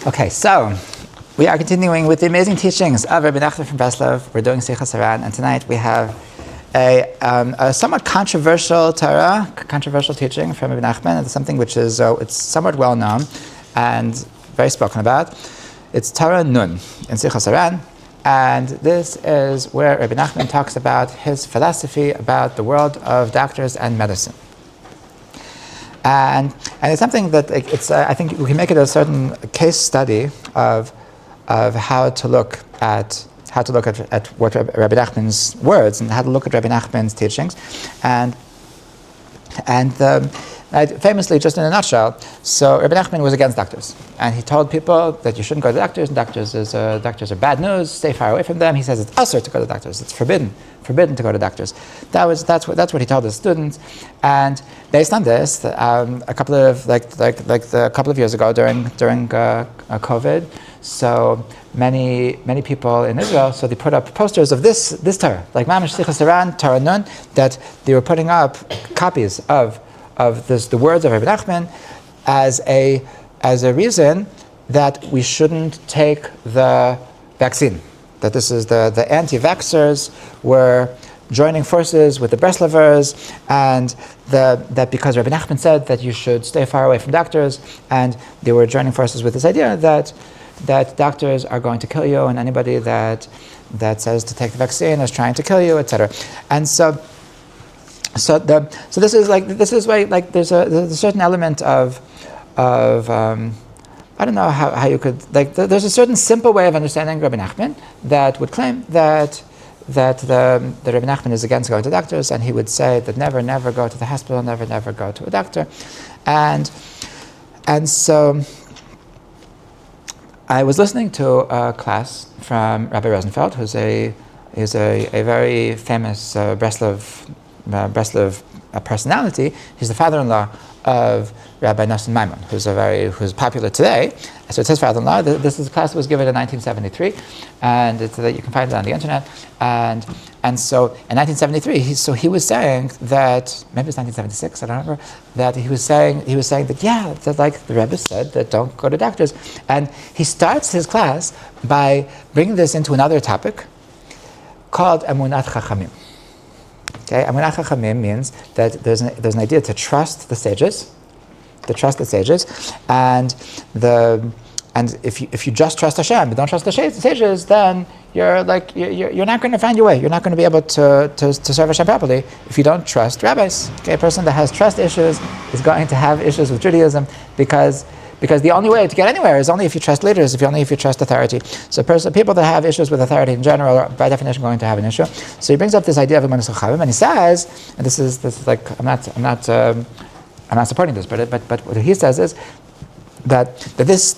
Okay, so we are continuing with the amazing teachings of Rabbi Nachman from Breslov. We're doing Sichot Haran, and tonight we have a somewhat controversial Torah, controversial teaching from Rabbi Nachman. It's something which is it's somewhat well known and very spoken about. It's Torah Nun in Sichot Haran, and this is where Rabbi Nachman talks about his philosophy about the world of doctors and medicine. And it's something that I think we can make it a certain case study of how to look at what Rabbi Nachman's words and how to look at Rabbi Nachman's teachings, and famously, just in a nutshell, so Rabbi Nachman was against doctors, and he told people that you shouldn't go to doctors. And doctors are bad news. Stay far away from them. He says it's usher to go to doctors. It's forbidden to go to doctors. That's what he told his students, and based on this, a couple of years ago during COVID, so many people in Israel, so they put up posters of this Torah, like Mamash Sichos Haran, Torah Nun, that they were putting up copies of the words of Rabbi Nachman as a reason that we shouldn't take the vaccine. That this is the anti-vaxxers were joining forces with the Breslevers, and that because Rabbi Nachman said that you should stay far away from doctors, and they were joining forces with this idea that doctors are going to kill you, and anybody that says to take the vaccine is trying to kill you, etc. And so this is why there's a certain element of I don't know how you could there's a certain simple way of understanding Rabbi Nachman that would claim that the Rabbi Nachman is against going to doctors, and he would say that never go to the hospital, never go to a doctor, and so I was listening to a class from Rabbi Rosenfeld, who's a very famous Breslov personality. He's the father-in-law of Rabbi Nosson Maimon, who's popular today. So it's his father-in-law. This class was given in 1973, and you can find it on the internet. And so in 1973, he was saying that, maybe it's 1976, I don't remember, that he was saying that like the Rebbe said that don't go to doctors, and he starts his class by bringing this into another topic called Emunat Chachamim. Okay, Emunat Chachamim means that there's an idea to trust the sages, and if you just trust Hashem but don't trust the sages, then you're not going to find your way. You're not going to be able to serve Hashem properly if you don't trust rabbis. Okay, a person that has trust issues is going to have issues with Judaism because the only way to get anywhere is only if you trust leaders, if you trust authority. So people that have issues with authority in general are by definition going to have an issue. So he brings up this idea of Emunat Chachamim, and he says, and this is like I'm not supporting this, but what he says is that this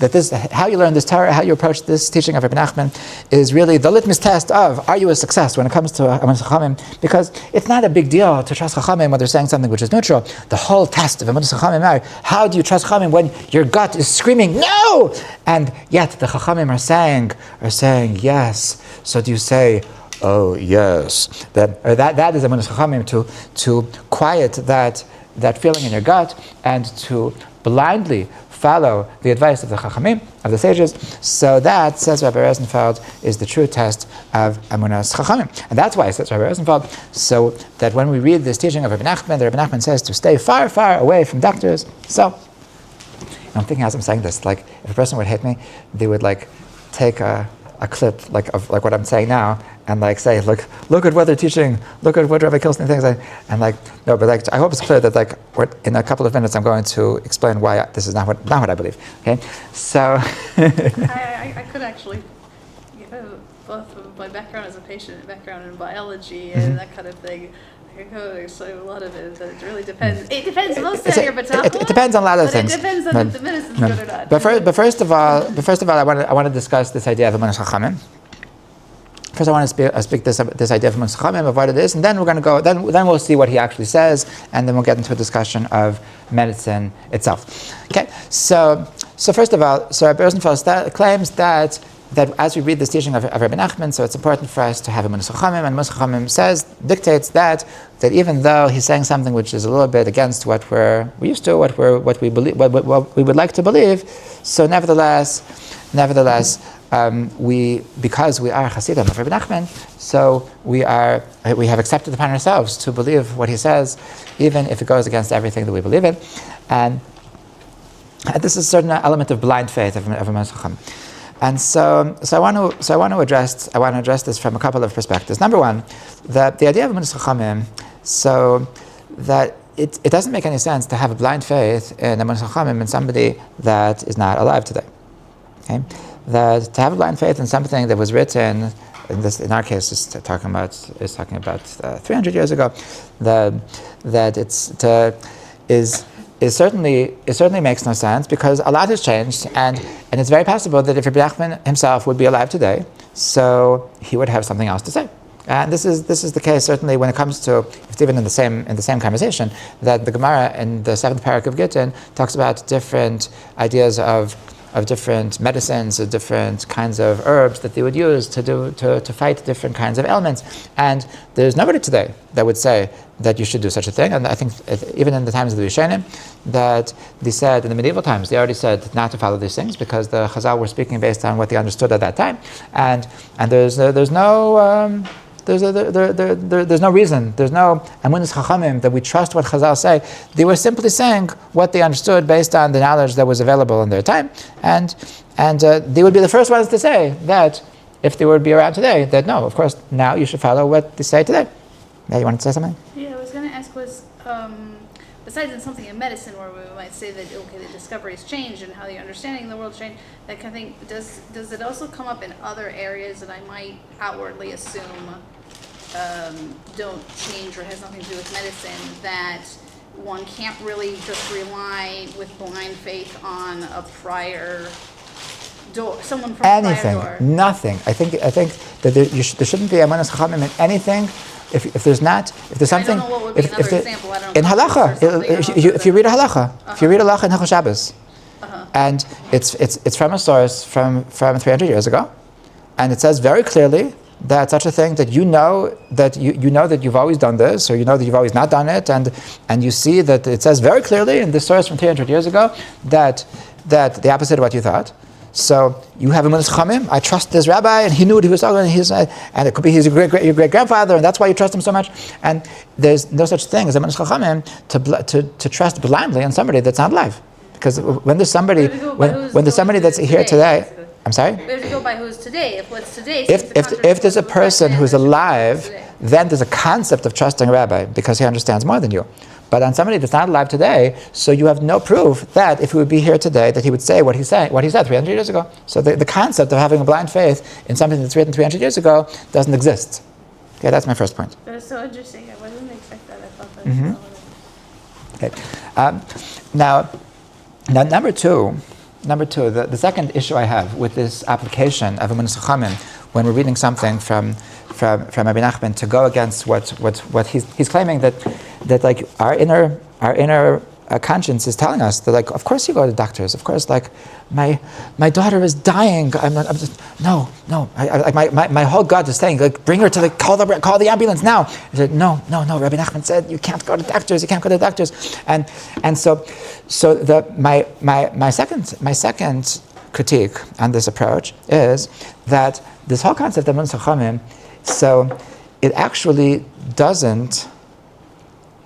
how you learn this Torah, how you approach this teaching of Rabbi Nachman is really the litmus test of are you a success when it comes to Emunat Chachamim, because it's not a big deal to trust Chachamim when they're saying something which is neutral. The whole test of Emunat Chachamim are how do you trust Chachamim when your gut is screaming no, and yet the Chachamim are saying yes. So do you say, oh yes, that is Emunat Chachamim, to quiet that feeling in your gut and to blindly follow the advice of the Chachamim, of the sages. So that, says Rabbi Rosenfeld, is the true test of Emunas Chachamim. And that's why, says Rabbi Rosenfeld, so that when we read this teaching of Rabbi Nachman, the Rabbi Nachman says to stay far, far away from doctors. So, I'm thinking as I'm saying this, like if a person would hate me, they would take a clip of what I'm saying now and say, look at what they're teaching, look at what Rabbi Kilstein thinks, and no, but I hope it's clear that in a couple of minutes I'm going to explain why this is not what I believe. Okay, so I could actually, both of my background as a patient and background in biology and that kind of thing. So a lot of it, it really depends. It depends mostly on your batachon. It depends on a lot of things. It depends on if the medicine's good or not. But first of all, I want to discuss this idea of Emunat Chachamim. First, I want to speak this idea of Emunat Chachamim, of what it is, and then we're going to go. Then we'll see what he actually says, and then we'll get into a discussion of medicine itself. Okay. So first of all, Rabbi Rosenfeld claims that as we read this teaching of Rabbi Nachman, so it's important for us to have Emunat Chachamim, and Emunat Chachamim dictates that even though he's saying something which is a little bit against what we're used to, what we believe, what we would like to believe, so nevertheless, nevertheless, because we are Hasidim of Rabbi Nachman, so we have accepted upon ourselves to believe what he says, even if it goes against everything that we believe in, and this is a certain element of blind faith of a Moshe Chacham. And so I want to address this from a couple of perspectives. Number one, that the idea of Moshe Chachamim, so that it doesn't make any sense to have a blind faith in a Moshe Chachamim in somebody that is not alive today. Okay, that to have a blind faith in something that was written, in our case, is talking about 300 years ago, that it certainly makes no sense, because a lot has changed, and it's very possible that if Rabbi Nachman himself would be alive today, so he would have something else to say. And this is the case certainly when it comes to, it's even in the same conversation, that the Gemara in the 7th parak of Gittin talks about different ideas of different medicines, of different kinds of herbs that they would use to fight different kinds of ailments. And there's nobody today that would say that you should do such a thing. And I think even in the times of the Rishonim, that they said, in the medieval times, they already said not to follow these things, because the Chazal were speaking based on what they understood at that time. And there's no reason, there's no amunas chachamim that we trust what Chazal say. They were simply saying what they understood based on the knowledge that was available in their time, and they would be the first ones to say that if they would be around today, that no, of course, now you should follow what they say today. Yeah, you wanted to say something? Yeah, I was going to ask besides in something in medicine where we might say that, okay, the discoveries changed and how the understanding of the world changed, that kind of thing, does it also come up in other areas that I might outwardly assume don't change or has nothing to do with medicine, that one can't really just rely with blind faith on a prior door, someone from anything, prior door? Nothing. I think that there shouldn't be amunas chachamim in anything. If there's something, I don't know what would be another example. I don't in know halacha, if you read a halacha, if you read a halacha in Hilchos Shabbos, and it's from a source from 300 years ago, and it says very clearly that such a thing, that you know that you've always done this, or you know that you've always not done it, and you see that it says very clearly in this source from 300 years ago that the opposite of what you thought. So you have a Amunas Chachamim. I trust this rabbi, and he knew what he was talking about, and it could be your great grandfather, and that's why you trust him so much. And there's no such thing as a Amunas Chachamim to trust blindly on somebody that's not alive, because when there's somebody that's here today. I'm sorry? We have to go by who's today. If what's today, if there's a person who's alive, then there's a concept of trusting a rabbi, because he understands more than you. But on somebody that's not alive today, so you have no proof that if he would be here today, that he would say what he said 300 years ago. So the concept of having a blind faith in something that's written 300 years ago doesn't exist. Okay, that's my first point. That was so interesting. I wasn't expecting that. I thought that was Okay. Now number two, the second issue I have with this application of Amunas Chachamim when we're reading something from Rabbi Nachman to go against what he's claiming that like our inner conscience is telling us that, like, of course you go to doctors, of course, like my daughter is dying, my whole gut is saying, like, bring her to call the ambulance now. I said, no, Rabbi Nachman said you can't go to doctors, and so my second critique on this approach is that this whole concept of Amunas Chachamim, so it actually doesn't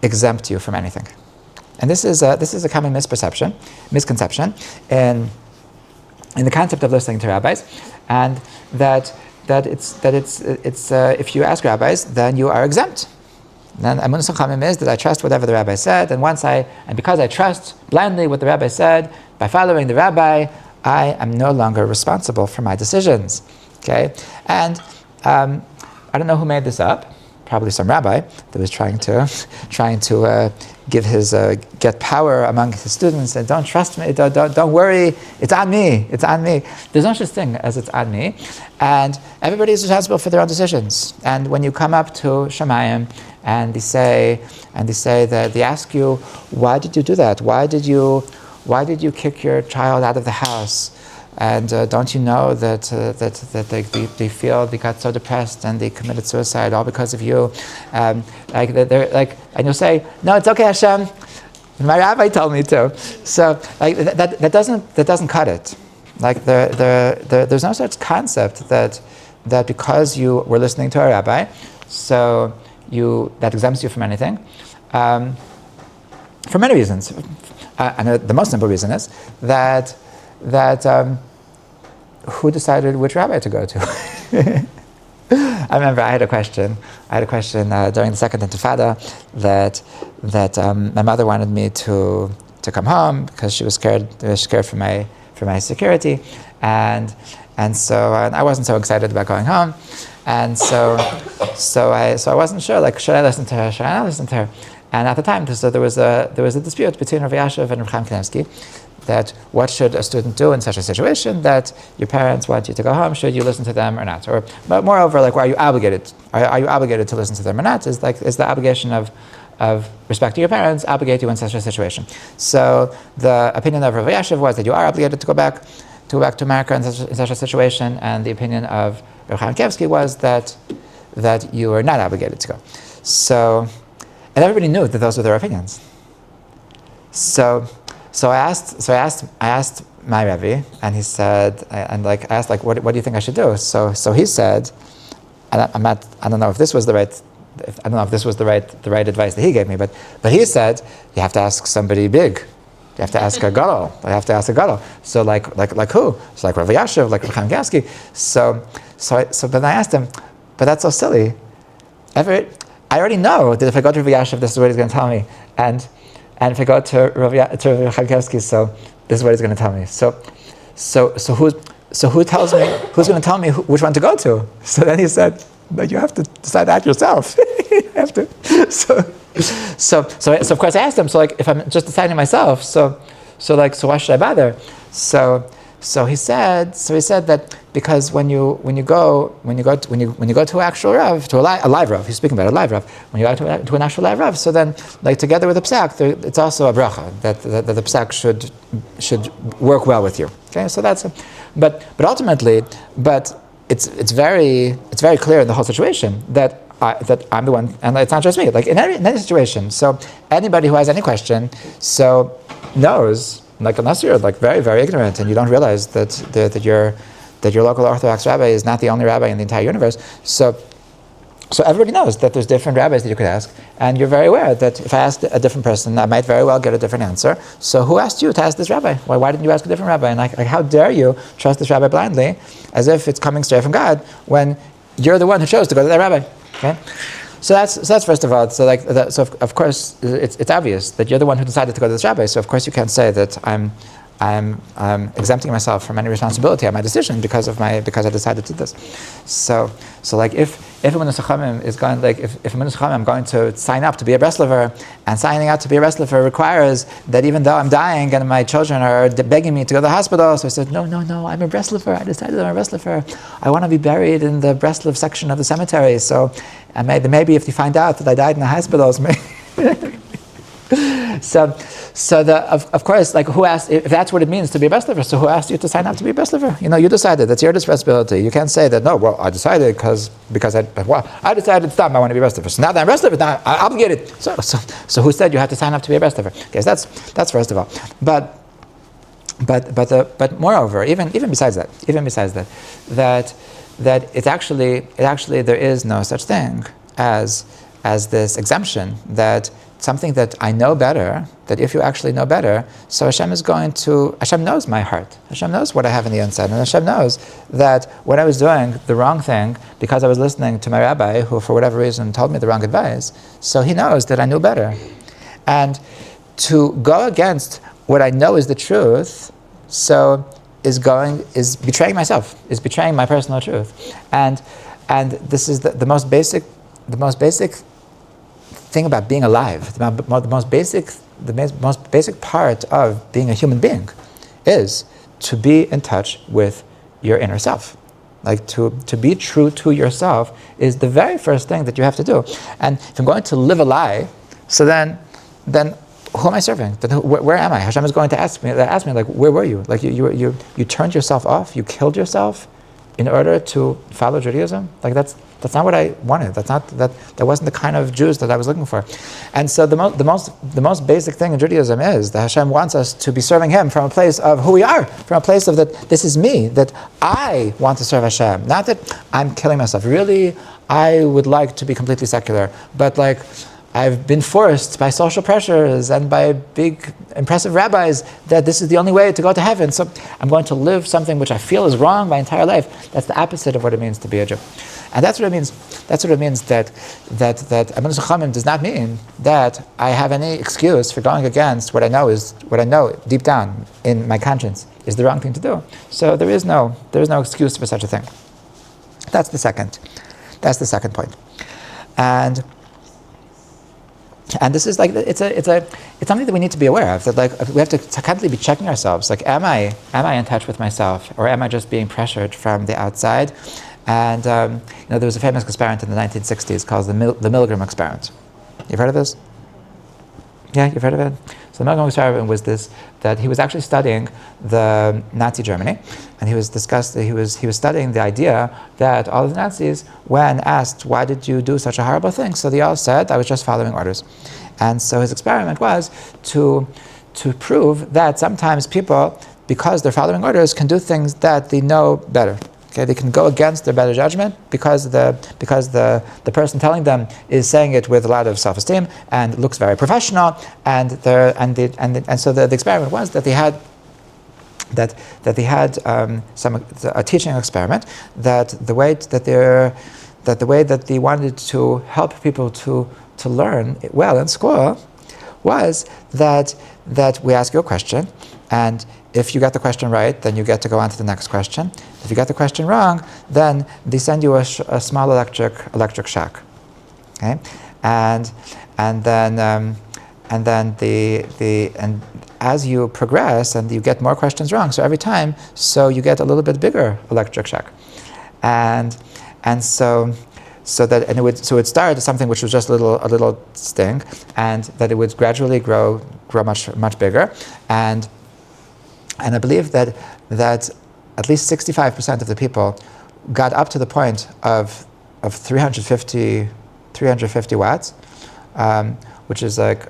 exempt you from anything. And this is a common misconception in the concept of listening to rabbis, and that it's if you ask rabbis, then you are exempt. Then Amunas Chachamim is that I trust whatever the rabbi said, and because I trust blindly what the rabbi said, by following the rabbi, I am no longer responsible for my decisions. Okay, and I don't know who made this up. Probably some rabbi that was trying to give his get power among his students, and don't trust me, don't worry, it's on me. There's no such thing as it's on me, and everybody is responsible for their own decisions. And when you come up to Shamayim and they say that they ask you, why did you do that? Why did you kick your child out of the house? And don't you know that they feel they got so depressed and they committed suicide all because of you? And you'll say, no, it's okay, Hashem. My rabbi told me to. So that doesn't cut it. Like there's no such concept that because you were listening to a rabbi, so that exempts you from anything, for many reasons. And the most simple reason is that who decided which rabbi to go to? I remember I had a question during the Second Intifada that my mother wanted me to come home because she was scared for my security, and I wasn't so excited about going home, and so I wasn't sure, like, should I listen to her, should I not listen to her? And at the time, so there was a dispute between Rav Yashiv and Rav Chaim Kanievsky, that what should a student do in such a situation, that your parents want you to go home, should you listen to them or not? But moreover, like, are you obligated? Are you obligated to listen to them or not? Is the obligation of respecting your parents obligate you in such a situation? So the opinion of Rav Yashiv was that you are obligated to go back to America in such a situation, and the opinion of Rav Chaim Kanievsky was that you are not obligated to go. So, and everybody knew that those were their opinions. So I asked my Rebbe, and he said, I asked, like, what do you think I should do? So he said, and I don't know if this was the right advice that he gave me, but he said, you have to ask somebody big. You have to ask a gadol. So like who? So like Rav Yashiv, like Rav Chaim Kanievsky. So but I asked him, but that's so silly. I already know that if I go to Rav Yashiv, this is what he's going to tell me, and if I go to Rav Chaim Kanievsky, so this is what he's going to tell me. So who tells me? Who's going to tell me which one to go to? So then he said, but you have to decide that yourself. You have to. So of course I asked him. So like, if I'm just deciding myself, so why should I bother? So he said that because when you go to an actual rav, to a live rav, he's speaking about a live rav. When you go to an actual live rav, so then, like, together with the psak, it's also a bracha that the psak should work well with you. Okay, so that's but ultimately, it's very clear in the whole situation that I'm the one, and it's not just me. Like in any situation, so anybody who has any question, so knows. Like, unless you're like very, very ignorant and you don't realize that your local Orthodox rabbi is not the only rabbi in the entire universe. So everybody knows that there's different rabbis that you could ask, and you're very aware that if I asked a different person, I might very well get a different answer. So who asked you to ask this rabbi? Why didn't you ask a different rabbi? And like how dare you trust this rabbi blindly, as if it's coming straight from God, when you're the one who chose to go to that rabbi? Okay. So that's first of all. So of course it's obvious that you're the one who decided to go to this rabbi. So of course you can't say that I'm exempting myself from any responsibility on my decision because I decided to do this. So like if a Minus Chachamim is going, like if a Minus Chachamim I'm going to sign up to be a Breslever, and signing up to be a Breslever requires that even though I'm dying and my children are begging me to go to the hospital, so I said no, I'm a Breslever. I decided I'm a Breslever. I want to be buried in the Breslev section of the cemetery. So maybe if you find out that I died in the hospitals, maybe. Of course, like, who asked, if that's what it means to be a Breslevers, so who asked you to sign up to be a Breslever? You decided. That's your responsibility. You can't say that, no, well, I decided because I decided to stop, I want to be a Breslever. So now that I'm Breslever, now I'm obligated. So who said you have to sign up to be a Breslever? Okay, so that's first of all. But moreover, even besides that, it's actually there is no such thing as this exemption, that something that I know better, that if you actually know better, so Hashem knows my heart. Hashem knows what I have in the inside, and Hashem knows that when I was doing the wrong thing, because I was listening to my rabbi, who for whatever reason told me the wrong advice, so he knows that I knew better. And to go against what I know is the truth, so is betraying myself, is betraying my personal truth. And this is the most basic thing about being alive. The most basic part of being a human being is to be in touch with your inner self. Like to be true to yourself is the very first thing that you have to do. And if I'm going to live a lie, so then who am I serving? Then where am I? Hashem is going to ask me like, where were you? Like you turned yourself off, you killed yourself in order to follow Judaism? Like that's That's not what I wanted. That wasn't the kind of Jews that I was looking for. And so the most basic thing in Judaism is that Hashem wants us to be serving Him from a place of who we are, from a place of that this is me, that I want to serve Hashem, not that I'm killing myself. Really, I would like to be completely secular, but like I've been forced by social pressures and by big, impressive rabbis that this is the only way to go to heaven. So I'm going to live something which I feel is wrong my entire life. That's the opposite of what it means to be a Jew. And that's what it means. That's what it means that Avodas Chachamim does not mean that I have any excuse for going against what I know deep down in my conscience is the wrong thing to do. So there is no excuse for such a thing. That's the second point. And this is like it's something that we need to be aware of. That like we have to constantly be checking ourselves. Like, am I in touch with myself, or am I just being pressured from the outside? And there was a famous experiment in the 1960s called the Milgram experiment. You've heard of this? Yeah, you've heard of it? So the Milgram experiment was this, that he was actually studying the Nazi Germany, and he was studying the idea that all of the Nazis, when asked, why did you do such a horrible thing? So they all said, I was just following orders. And so his experiment was to prove that sometimes people, because they're following orders, can do things that they know better. Okay, they can go against their better judgment because the person telling them is saying it with a lot of self-esteem and looks very professional, and so the experiment was that they had a teaching experiment that the way that they wanted to help people to learn well in school was that we ask you a question, and if you get the question right, then you get to go on to the next question. If you get the question wrong, then they send you a small electric shock. Okay, and then as you progress and you get more questions wrong, so every time, so you get a little bit bigger electric shock, and so it would start as something which was just a little sting, and that it would gradually grow much bigger, and I believe that at least 65% of the people got up to the point of 350 watts, which is like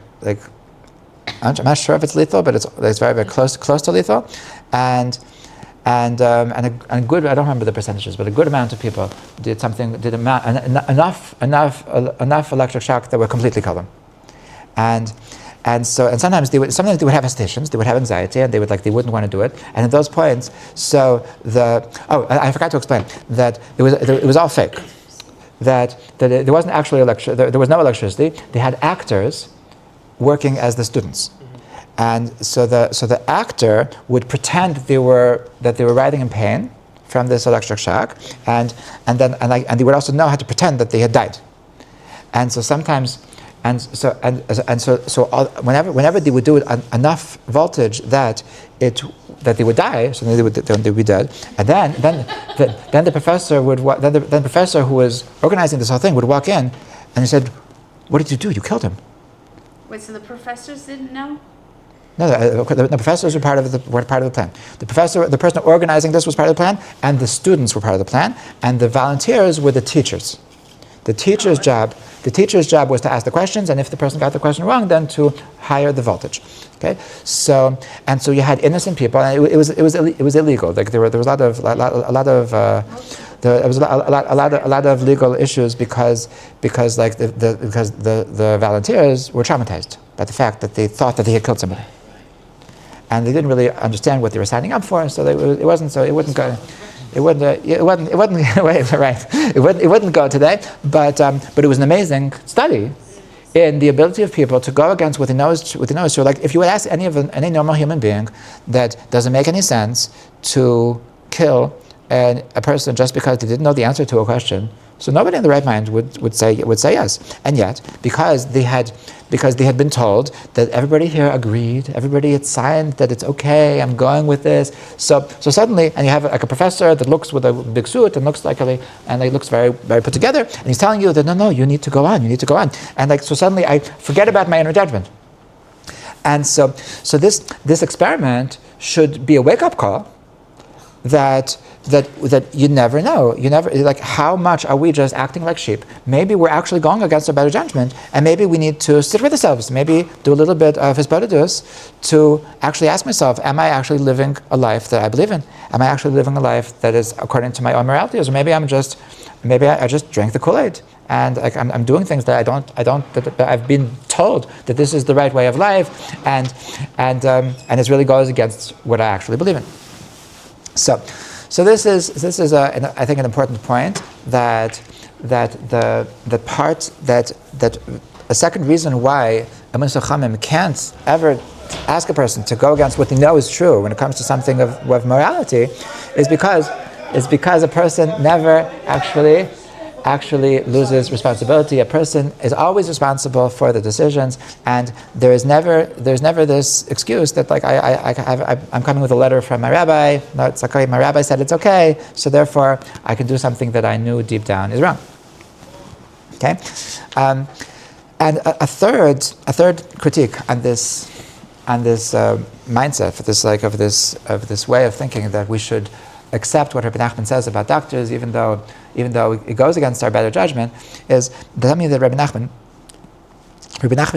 I'm not sure if it's lethal, but it's very, very close to lethal, and a good, I don't remember the percentages, but a good amount of people did enough electric shock that would completely kill them, and sometimes they would have hesitations, they would have anxiety, and they wouldn't want to do it. And at those points, I forgot to explain that it was all fake. That there wasn't actually there was no electricity. They had actors working as the students, and so the actor would pretend that they were writhing in pain from this electric shock, and they would also know how to pretend that they had died, and so sometimes. Whenever they would do it enough voltage that they would die, so they would be dead, and then the professor the professor who was organizing this whole thing would walk in, and he said, "What did you do? You killed him." Wait, so the professors didn't know? No, the professors were part of the plan. The person organizing this was part of the plan, and the students were part of the plan, and the volunteers were the teachers. The teacher's job was to ask the questions, and if the person got the question wrong, then to higher the voltage. Okay, so you had innocent people, and it was illegal. Like there was a lot of legal issues because the volunteers were traumatized by the fact that they thought that they had killed somebody, and they didn't really understand what they were signing up for. So it wouldn't go. It wouldn't go today, but it was an amazing study in the ability of people to go against what they know is true. Like if you would ask any normal human being that doesn't make any sense to kill a person just because they didn't know the answer to a question, so nobody in the right mind would say yes. And yet, because they had been told that everybody here agreed, everybody had signed that it's okay, I'm going with this. So suddenly, and you have like a professor that looks with a big suit and looks very, very put together, and he's telling you that no, you need to go on, and so suddenly I forget about my inner judgment. And so this experiment should be a wake-up call that that you never know. You never, like, how much are we just acting like sheep? Maybe we're actually going against our better judgment, and maybe we need to sit with ourselves, maybe do a little bit of hisbodedus to actually ask myself, am I actually living a life that I believe in? Am I actually living a life that is according to my own moralities? Or maybe I just drank the Kool-Aid, and like I'm doing things that that I've been told that this is the right way of life, and it really goes against what I actually believe in. So this is I think an important point, that the part that a second reason why Emunah Chachamim can't ever ask a person to go against what they know is true when it comes to something of morality is because a person never actually loses responsibility. A person is always responsible for the decisions, and there's never this excuse that, like, I'm coming with a letter from my rabbi. No, it's okay. My rabbi said it's okay, so therefore I can do something that I knew deep down is wrong. Okay, and a third critique on this mindset, for this way of thinking that we should accept what Rabbi Nachman says about doctors, even though it goes against our better judgment, is something that Rabbi Nachman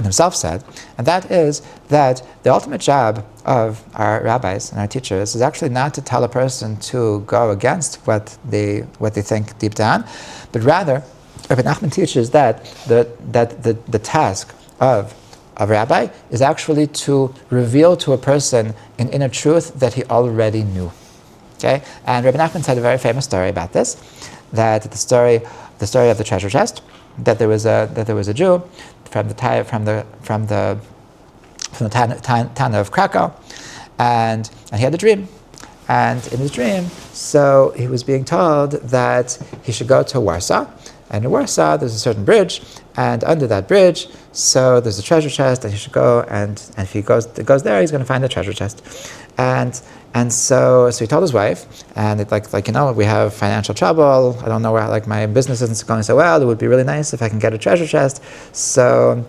himself said, and that is that the ultimate job of our rabbis and our teachers is actually not to tell a person to go against what they think deep down, but rather Rabbi Nachman teaches that the task of a rabbi is actually to reveal to a person an inner truth that he already knew. Okay, and Rabbi Nachman said a very famous story about this. That the story of the treasure chest. That there was a Jew from the town of Krakow, and he had a dream. And in his dream, so he was being told that he should go to Warsaw. And in Warsaw, there's a certain bridge, and under that bridge, so there's a treasure chest, and he should go, and if he goes there, he's going to find the treasure chest. And so he told his wife, and it like we have financial trouble. I don't know where, like, my business isn't going so well. It would be really nice if I can get a treasure chest. So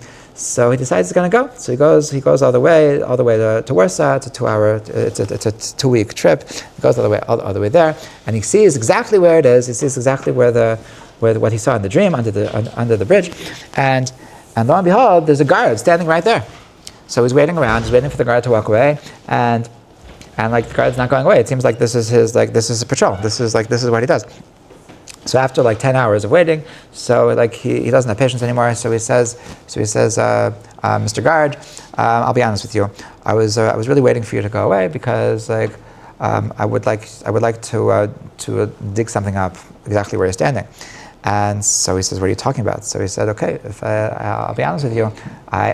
he decides he's going to go. So he goes all the way to Warsaw. It's a 2-hour. It's a 2-week trip. He goes all the way there, and he sees exactly where it is. He sees exactly where what he saw in the dream under the bridge, and lo and behold, there's a guard standing right there. So he's waiting around. He's waiting for the guard to walk away, and like, the guard's not going away. It seems like this is a patrol. This is what he does. So after like 10 hours of waiting, so like he doesn't have patience anymore. So he says, Mr. Guard, I'll be honest with you. I was really waiting for you to go away because I would like to dig something up exactly where you're standing. And so he says, what are you talking about? So he said, okay, if I'll be honest with you, I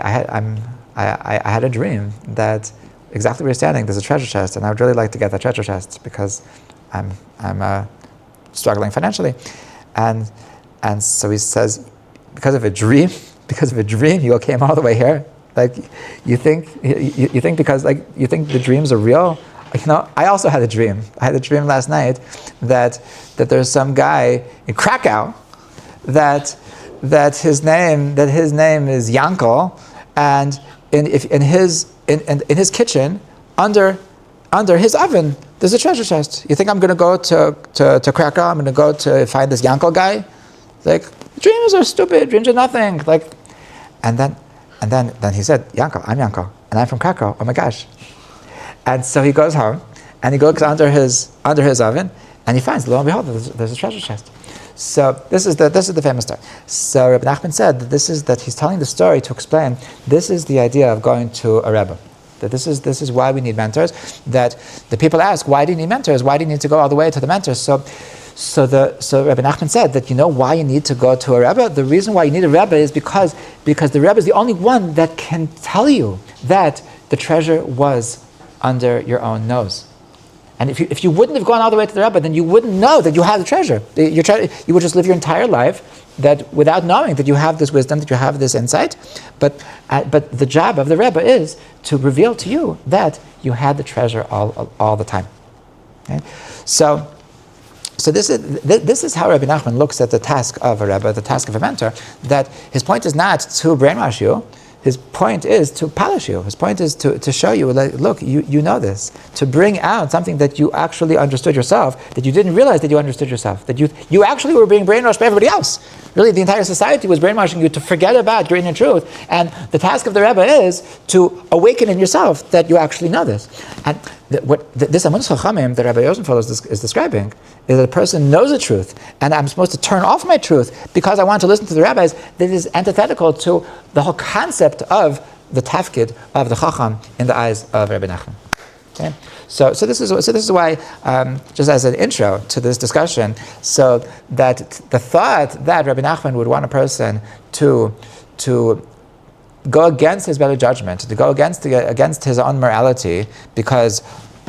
had a dream that exactly where you're standing, there's a treasure chest, and I would really like to get that treasure chest because I'm struggling financially. And so he says, because of a dream, you came all the way here. Like, you think because, like, you think the dreams are real? You know, I also had a dream. I had a dream last night that there's some guy in Krakow that his name is Yankel, and in his kitchen, under his oven, there's a treasure chest. You think I'm going to go to Krakow? I'm going to go to find this Yankel guy? Like, dreams are stupid. Dreams are nothing. Like, and then he said, Yankel, I'm Yankel, and I'm from Krakow. Oh my gosh! And so he goes home, and he looks under his oven, and he finds, lo and behold, there's a treasure chest. So this is the famous story. So Rabbi Nachman said that he's telling the story to explain this is the idea of going to a rebbe. That this is why we need mentors. That the people ask, why do you need mentors? Why do you need to go all the way to the mentors? So Rabbi Nachman said that, you know why you need to go to a rebbe? The reason why you need a rebbe is because the rebbe is the only one that can tell you that the treasure was under your own nose. And if you wouldn't have gone all the way to the Rebbe, then you wouldn't know that you have the treasure. You would just live your entire life that without knowing that you have this wisdom, that you have this insight. But the job of the Rebbe is to reveal to you that you had the treasure all the time. Okay? So this is how Rabbi Nachman looks at the task of a Rebbe, the task of a mentor. That his point is not to brainwash you. his point is to polish you. His point is to show you, like, look, you know this. To bring out something that you actually understood yourself, that you didn't realize that you understood yourself, that you actually were being brainwashed by everybody else. Really, the entire society was brainwashing you to forget about your inner truth. And the task of the Rebbe is to awaken in yourself that you actually know this. And this Amunus Chachamim that Rabbi Rosenfeld is describing is that a person knows the truth, and I'm supposed to turn off my truth because I want to listen to the rabbis. That is antithetical to the whole concept of the tafkid of the Chacham in the eyes of Rabbi Nachman. Okay? So this is why, just as an intro to this discussion, so that the thought that Rabbi Nachman would want a person to go against his better judgment, to go against his own morality, because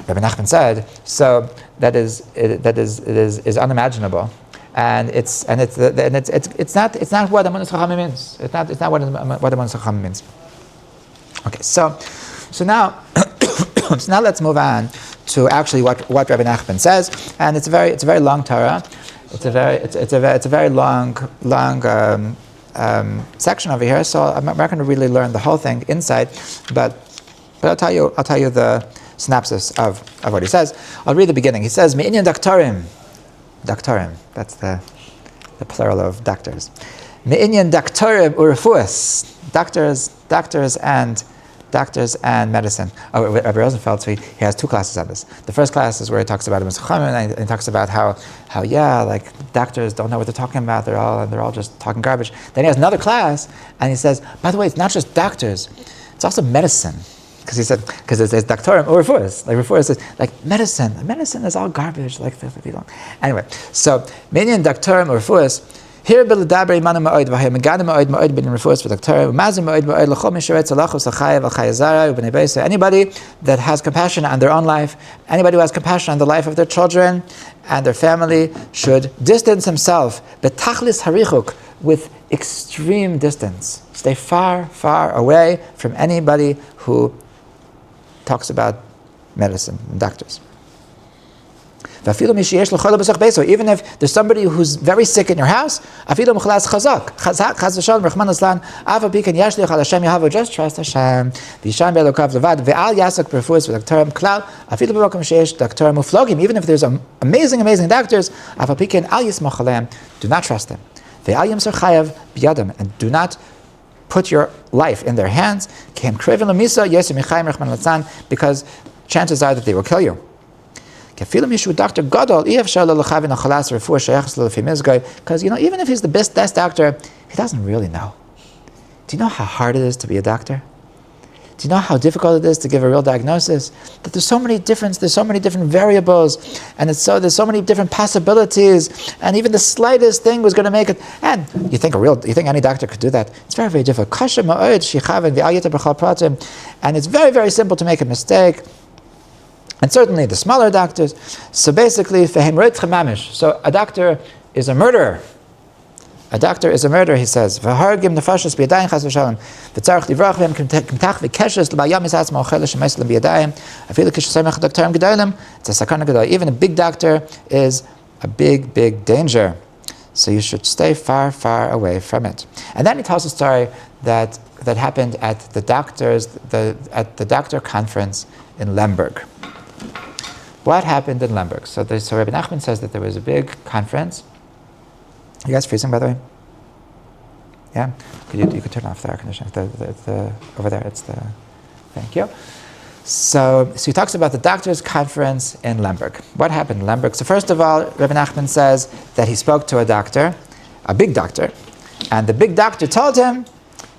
Rabbi Nachman said so, that is unimaginable, and it's not what Amunus Chachamim means. It's not what Amunus Chachamim means. Okay, so now so now let's move on to actually what Rabbi Nachman says, and it's a very long Torah. It's a very long section over here. So I'm not going to really learn the whole thing inside, but I'll tell you the synopsis of what he says. I'll read the beginning. He says, "Me'inyan daktarim." Daktarim. That's the plural of doctors. Me'inyan daktarim urefuas. Doctors and medicine. Rabbi Rosenfeld, so he has two classes on this. The first class is where he talks about Amunus Chachamim, and he talks about how like doctors don't know what they're talking about. They're all just talking garbage. Then he has another class, and he says, by the way, it's not just doctors, it's also medicine. Because it says doctorum or refuas. Like refuas is like medicine. Medicine is all garbage. Anyway, so minyan doctorum or refuas. Here b'ledaber imanu ma'od v'hay megana ma'od bin refuas v'doctorum u'mazim ma'od l'chol misharet zalachos l'chayev l'chayezara u'bnei beisa. Anybody that has compassion on their own life, anybody who has compassion on the life of their children and their family, should distance himself betachlis harichuk, with extreme distance. Stay far, far away from anybody who talks about medicine and doctors. Even if there's somebody who's very sick in your house, just trust Hashem. Even if there's amazing doctors, do not trust them. And do not put your life in their hands, because chances are that they will kill you. Because even if he's the best doctor, he doesn't really know. Do you know how hard it is to be a doctor? Do you know how difficult it is to give a real diagnosis? That there's so many different variables, and there's so many different possibilities, and even the slightest thing was going to make it. And you think any doctor could do that? It's very, very difficult. And it's very, very simple to make a mistake. And certainly the smaller doctors. So basically, so a doctor is a murderer. A doctor is a murderer, he says. It's a sakana gadol. Even a big doctor is a big, big danger. So you should stay far, far away from it. And then he tells a story that happened at the doctor conference in Lemberg. What happened in Lemberg? So Rabbi Nachman says that there was a big conference. You guys freezing, by the way? Yeah? You could turn off the air conditioner. Over there, it's the... Thank you. So he talks about the doctors' conference in Lemberg. What happened in Lemberg? So first of all, Rabbi Nachman says that he spoke to a doctor, a big doctor, and the big doctor told him,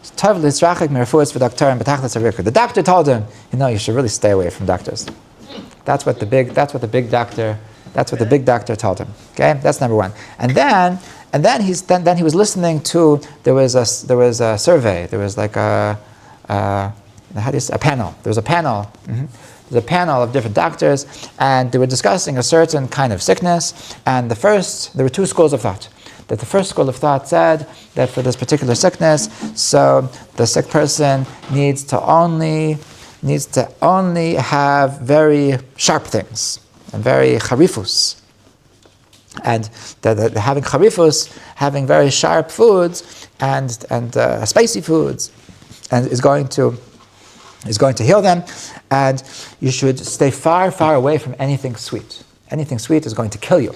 the doctor told him, you should really stay away from doctors. That's what the big doctor told him. Okay, that's number one. And then he was listening to there was a survey. There was like a panel. There was a panel. Mm-hmm. There's a panel of different doctors, and they were discussing a certain kind of sickness. And there were two schools of thought. That the first school of thought said that for this particular sickness, so the sick person needs to only have very sharp things and very charifus. And having charifus, having very sharp foods and spicy foods and is going to heal them, and you should stay far, far away from anything sweet. Anything sweet is going to kill you.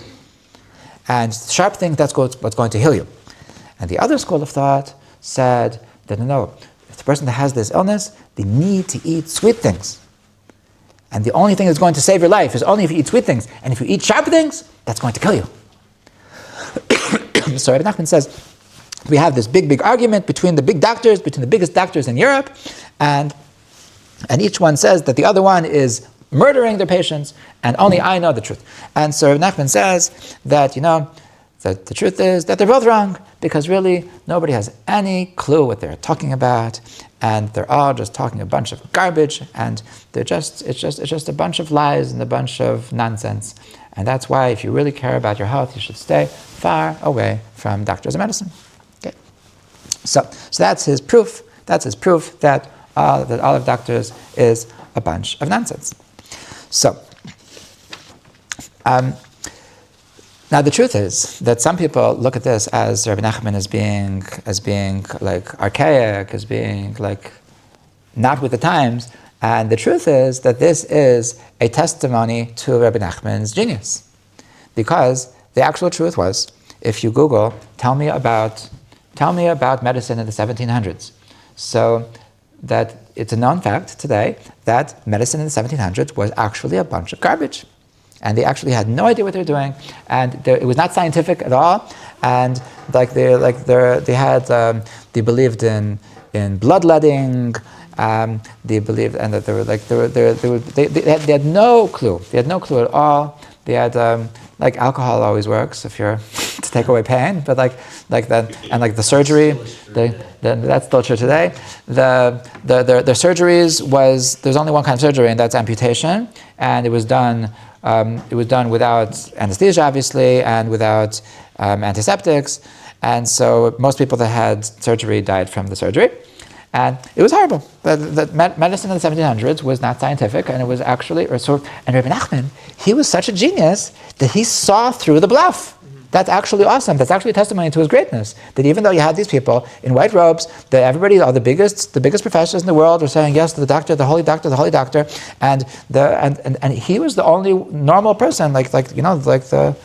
And sharp things, that's what's going to heal you. And the other school of thought said that no, if the person that has this illness, they need to eat sweet things. And the only thing that's going to save your life is only if you eat sweet things. And if you eat sharp things, that's going to kill you. So Rabbi Nachman says, we have this big, big argument between the big doctors, between the biggest doctors in Europe, and each one says that the other one is murdering their patients, and only I know the truth. And so Rabbi Nachman says that, that the truth is that they're both wrong, because really nobody has any clue what they're talking about, and they're all just talking a bunch of garbage, and it's just a bunch of lies and a bunch of nonsense. And that's why, if you really care about your health, you should stay far away from doctors of medicine. Okay. So that's his proof. That's his proof that all of doctors is a bunch of nonsense. So, now the truth is that some people look at this as Rabbi Nachman as being like archaic, as being like not with the times, and the truth is that this is a testimony to Rabbi Nachman's genius, because the actual truth was, if you Google, tell me about medicine in the 1700s, so that it's a known fact today that medicine in the 1700s was actually a bunch of garbage. And they actually had no idea what they were doing, and it was not scientific at all. And they believed in bloodletting. They believed, and that they had no clue. They had no clue at all. They had like alcohol always works if you're to take away pain, but the surgery, that's still true today. The surgeries there's only one kind of surgery, and that's amputation, and it was done without anesthesia, obviously, and without antiseptics, and so most people that had surgery died from the surgery. And it was horrible. The medicine in the 1700s was not scientific, and it was actually, and Rabbi Nachman, he was such a genius that he saw through the bluff. That's actually awesome. That's actually a testimony to his greatness. That even though you had these people in white robes, that everybody, all the biggest professors in the world, were saying yes to the doctor, the holy doctor, and he was the only normal person, like the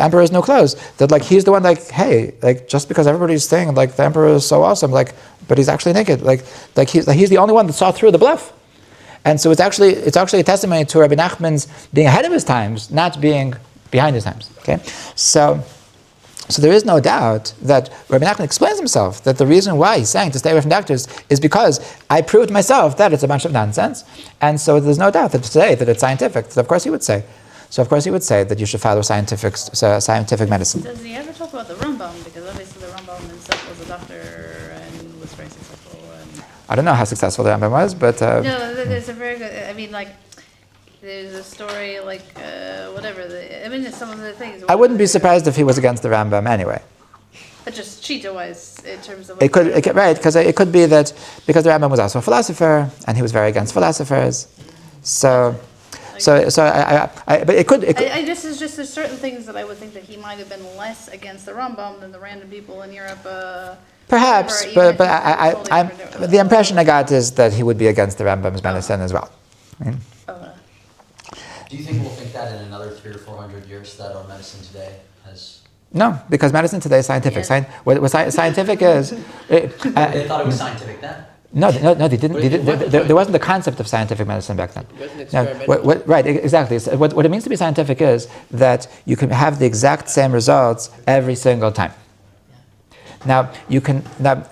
emperor has no clothes. That he's the one, hey, just because everybody's saying the emperor is so awesome, but he's actually naked. He's the only one that saw through the bluff. And so it's actually a testimony to Rabbi Nachman's being ahead of his times, not being behind his times. Okay, so there is no doubt that Rabbi Nachman explains himself that the reason why he's saying to stay away from doctors is because I proved myself that it's a bunch of nonsense, and so there's no doubt that today that it's scientific. So of course he would say that you should follow scientific medicine. Does he ever talk about the Rambam? Because obviously the Rambam himself was a doctor and was very successful. I don't know how successful the Rambam was, but no, there's a very good. I mean, there's a story some of the things. I wouldn't be surprised if he was against the Rambam anyway. But just Shita-wise, in terms of... Right, because it could be that because the Rambam was also a philosopher, and he was very against philosophers. But it could. This is just there's certain things that I would think that he might have been less against the Rambam than the random people in Europe. Perhaps, but the impression I got is that he would be against the Rambam's medicine as well. Do you think we'll think that in another 300 or 400 years that our medicine today has? No, because medicine today is scientific. Yeah. What scientific is. They thought it was scientific then. No, they didn't. There wasn't the concept of scientific medicine back then. Right, exactly. So what it means to be scientific is that you can have the exact same results every single time. Now,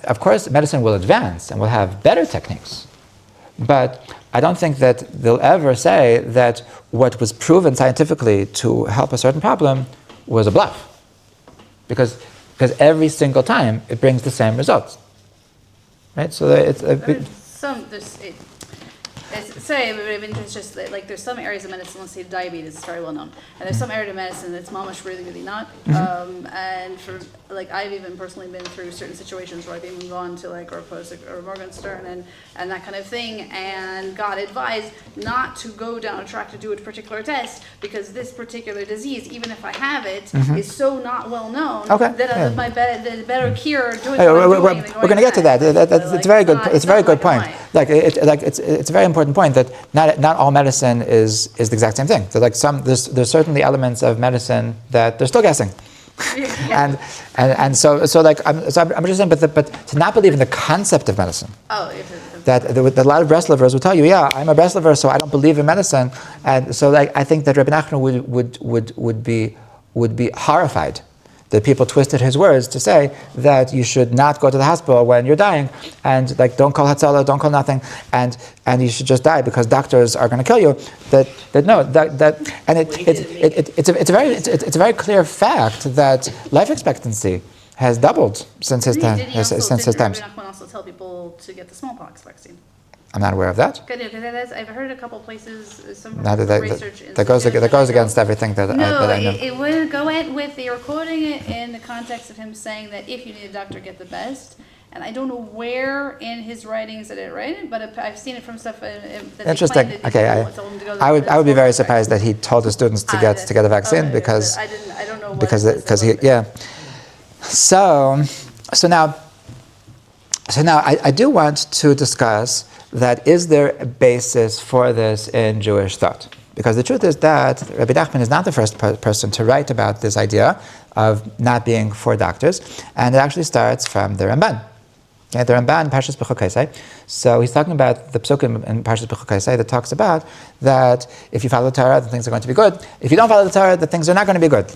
of course, medicine will advance and will have better techniques, but I don't think that they'll ever say that what was proven scientifically to help a certain problem was a bluff, because every single time it brings the same results. Right, so It's just that, like, there's some areas of medicine, let's say diabetes is very well known, and there's some area of medicine that's mamash really, really not. And for, like, I've even personally been through certain situations where I've even gone to, like, or Morgenstern and that kind of thing, and got advised not to go down a track to do a particular test because this particular disease, even if I have it, is so not well known that the better cure doing we're going to get to that. It's a very good. It's a very good point. It's a very important point that not all medicine is the exact same thing. So there's certainly elements of medicine that they're still guessing. and so I'm just saying, but to not believe in the concept of medicine. That a lot of Breslevers will tell you, yeah, I'm a Breslever, so I don't believe in medicine, and so I think that Rabbi Nachman would be horrified that people twisted his words to say that you should not go to the hospital when you're dying, and don't call Hatzalah, don't call nothing, and you should just die because doctors are going to kill you. It's a very clear fact that life expectancy has doubled since his time. Did Rabbi Nachman also tell people to get the smallpox vaccine? I'm not aware of that. I've heard a couple places, some research that goes against everything that I know. It would go with, they were quoting it in the context of him saying that if you need a doctor, get the best. And I don't know where in his writings did it write it, but I've seen it from stuff that interesting. I would be very surprised that he told the students to get a vaccine because I don't know So now I do want to discuss that is there a basis for this in Jewish thought? Because the truth is that Rabbi Nachman is not the first person to write about this idea of not being for doctors, and it actually starts from the Ramban. Okay, the Ramban in Parshas B'chukosai. So he's talking about the psukim in Parshas B'chukosai that talks about that if you follow the Torah, then things are going to be good. If you don't follow the Torah, then things are not going to be good.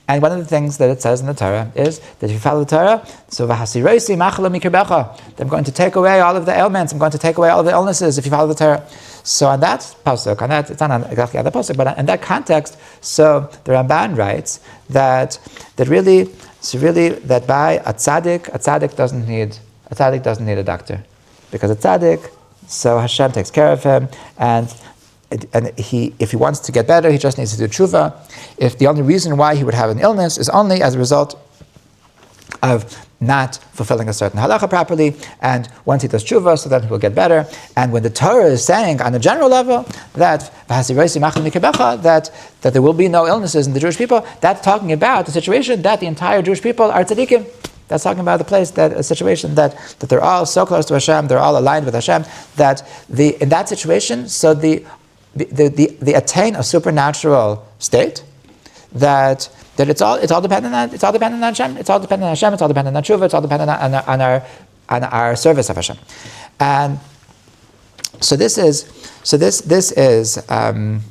And one of the things that it says in the Torah is that if you follow the Torah, so v'hasirosi machalo mikirbecha, I'm going to take away all of the ailments, I'm going to take away all of the illnesses if you follow the Torah. So on that pasuk, it's not exactly on the pasuk, but in that context, so the Ramban writes that really that by a tzaddik doesn't need a doctor, because a tzaddik, so Hashem takes care of him, and if he wants to get better, he just needs to do tshuva. If the only reason why he would have an illness is only as a result of not fulfilling a certain halacha properly, and once he does tshuva, so then he will get better. And when the Torah is saying on a general level that there will be no illnesses in the Jewish people, that's talking about the situation that the entire Jewish people are tzaddikim. That's talking about a situation that they're all so close to Hashem, they're all aligned with Hashem, that in that situation, so they attain a supernatural state that it's all dependent on Hashem, it's all dependent on Hashem, it's all dependent on tshuva, it's all dependent on our service of Hashem. And so this is a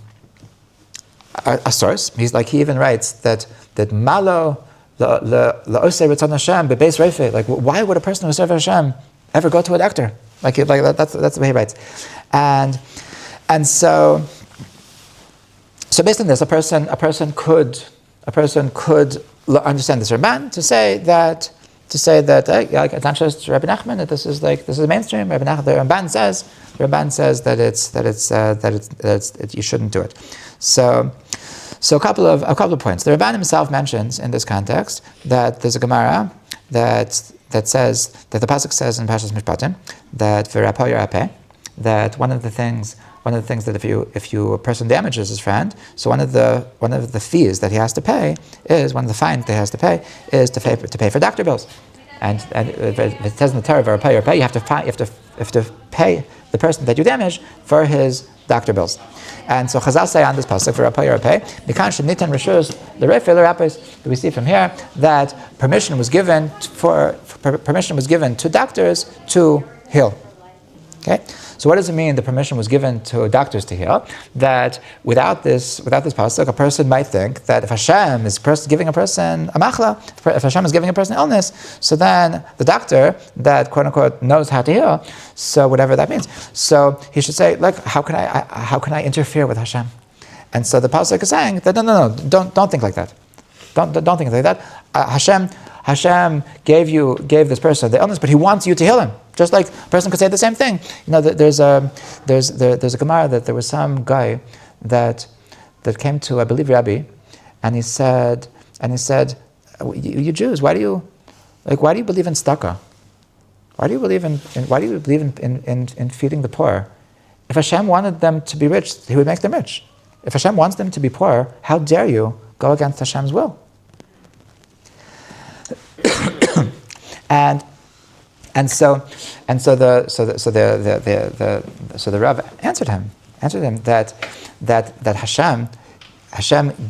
source. He even writes that malo le'osei ritzon Hashem bebeis reifei. Like, why would a person who serves Hashem ever go to a doctor? That's the way he writes. And so based on this, a person could understand this Ramban to say that it's not just Rabbi Nachman, that this is mainstream. The Ramban says that you shouldn't do it. So a couple of points. The Ramban himself mentions in this context that there's a Gemara that says that the pasuk says in Parshas Mishpatim that v'rapo yarapeh, that one of the things that if a person damages his friend, so one of the fees that he has to pay is one of the fines that he has to pay is to pay for doctor bills, and it says in the Torah v'rapo yarapeh, you have to pay the person that you damage for his doctor bills. And so Chazal say on this pasuk for Rapay Rapay, Mikan Shenitan Rishus L'Refei L'Rapes. We see from here that permission was given to doctors to heal. Okay, so what does it mean? The permission was given to doctors to heal. That without this pasuk, a person might think that if Hashem is giving a person a machla, if Hashem is giving a person illness, so then the doctor that quote unquote knows how to heal, so whatever that means, so he should say, like, how can I interfere with Hashem? And so the pasuk is saying that no, don't think like that. Don't think like that. Hashem gave this person the illness, but He wants you to heal him. Just like a person could say the same thing. There's a Gemara that there was some guy that came to, I believe, Rabbi, and he said, you Jews, why do you believe in tzedakah? Why do you believe in feeding the poor? If Hashem wanted them to be rich, He would make them rich. If Hashem wants them to be poor, how dare you go against Hashem's will? and so the Rav answered him that Hashem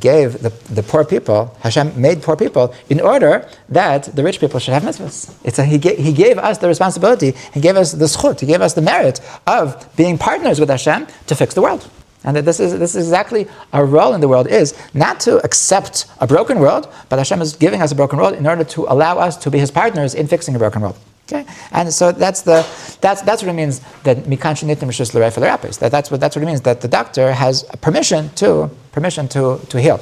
gave the poor people, Hashem made poor people in order that the rich people should have mitzvahs. He gave us the responsibility, He gave us the Sichot, He gave us the merit of being partners with Hashem to fix the world. And that this is exactly our role in the world, is not to accept a broken world, but Hashem is giving us a broken world in order to allow us to be His partners in fixing a broken world. Okay, and so that's what it means that mikan shenitim rishus l'rei v'lerapis. That's what it means, that the doctor has permission to heal.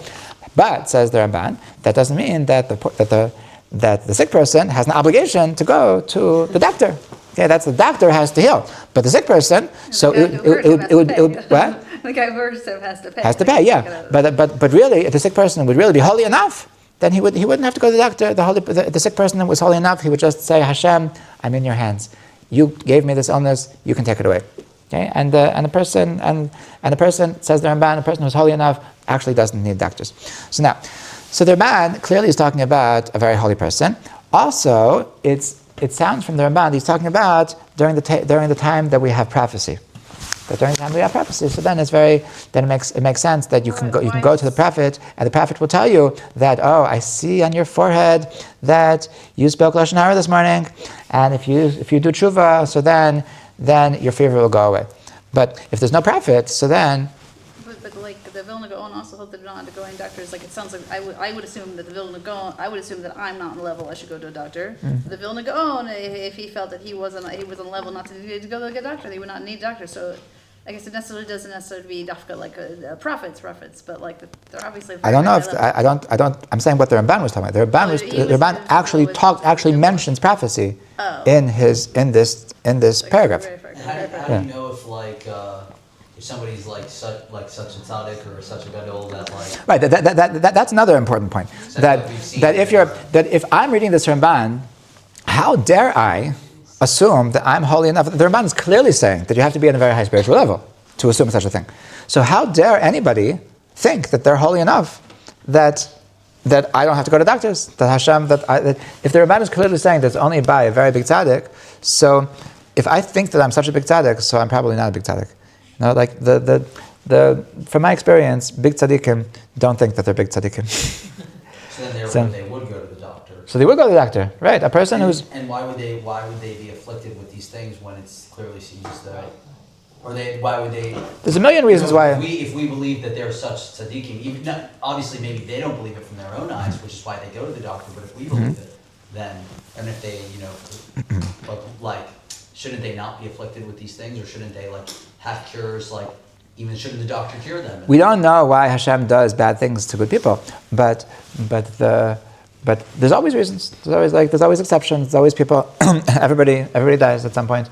But says the Ramban, that doesn't mean that the sick person has an obligation to go to the doctor. Okay, that's the doctor has to heal, but the sick person, so it would what? The guy who has to pay. Has to pay, yeah. But really, if the sick person would really be holy enough, then he wouldn't have to go to the doctor. The sick person was holy enough. He would just say, Hashem, I'm in your hands. You gave me this illness. You can take it away. Okay, and the person says the Ramban, a person who's holy enough actually doesn't need doctors. So the Ramban clearly is talking about a very holy person. Also, it sounds from the Ramban he's talking about during the time that we have prophecy. That during the time we have prophecy, so then it makes sense that you can go to the prophet, and the prophet will tell you that, oh, I see on your forehead that you spoke Lashon Hara this morning, and if you do tshuva, so then your fever will go away. But if there's no prophet, so then. But like the Vilna Gaon also held that not to go in doctors. Like it sounds like I would assume that the Vilna Gaon, I would assume that I'm not on level, I should go to a doctor. Mm-hmm. The Vilna Gaon, if he felt that he was on level not to go to a doctor, he would not need a doctor. So I guess it doesn't necessarily be dafka like prophets, but like they're obviously. I don't know if I don't. I'm saying what the Ramban was talking about. The Ramban actually mentions prophecy in this paragraph. How do you know if if somebody's such a tzaddik or such a gadol that right? That's another important point. That if I'm reading this Ramban, how dare I assume that I'm holy enough? The Ramban is clearly saying that you have to be at a very high spiritual level to assume such a thing. So how dare anybody think that they're holy enough that I don't have to go to doctors? That Hashem, that if the Ramban is clearly saying that it's only by a very big tzaddik, so if I think that I'm such a big tzaddik, so I'm probably not a big tzaddik. No, like from my experience, big tzaddikim don't think that they're big tzaddikim. So then they would go to the doctor. So they would go to the doctor, right? A person who's. And why would they be afflicted with these things when it's clearly seems that? Why would they? There's a million reasons why. If we believe that they're such tzaddikim, obviously maybe they don't believe it from their own eyes, which is why they go to the doctor. But if we believe it, then and if they shouldn't they not be afflicted with these things, or shouldn't they have cures? Even shouldn't the doctor cure them? We don't know why Hashem does bad things to good people, but there's always reasons. There's always exceptions. There's always people. everybody dies at some point,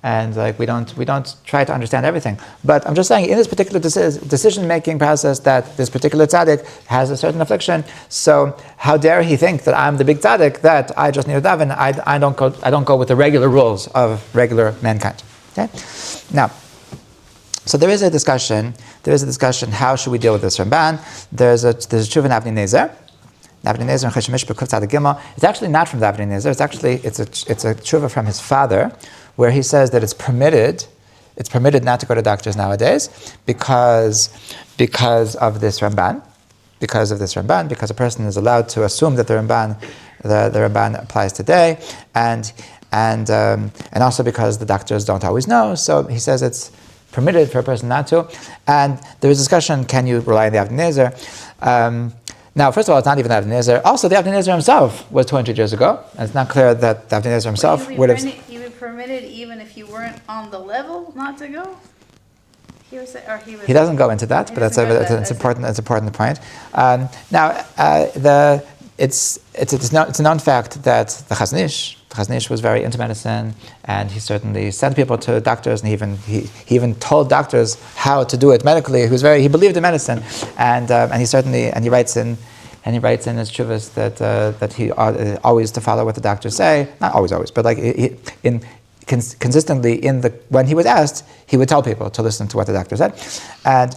and we don't try to understand everything. But I'm just saying, in this particular decision-making process, that this particular tzaddik has a certain affliction. So how dare he think that I'm the big tzaddik, that I just need to daven? I don't go with the regular rules of regular mankind. Okay, now. So there is a discussion. How should we deal with this Ramban? There's a tshuva in Avnei Nezer. Avnei Nezer and Cheshemish B'Kuf Tzaddik Gimel. It's actually not from the Avnei Nezer. It's a tshuva from his father, where he says that it's permitted not to go to doctors nowadays because of this Ramban. Because a person is allowed to assume that the Ramban applies today, and also because the doctors don't always know. So he says it's permitted for a person not to. And there is discussion, can you rely on the Avnei Nezer? Now, first of all, it's not even the Avnei Nezer. Also, the Avnei Nezer himself was 200 years ago, and it's not clear that the Avnei Nezer himself would have. You were permitted even if you weren't on the level not to go? He doesn't go into that, but it's an important point. Now, the it's a known fact that the Chazon Ish was very into medicine, and he certainly sent people to doctors, and he even told doctors how to do it medically. He believed in medicine, and he writes in his shuvas that he always to follow what the doctors say. Not always, but like consistently when he was asked, he would tell people to listen to what the doctor said, and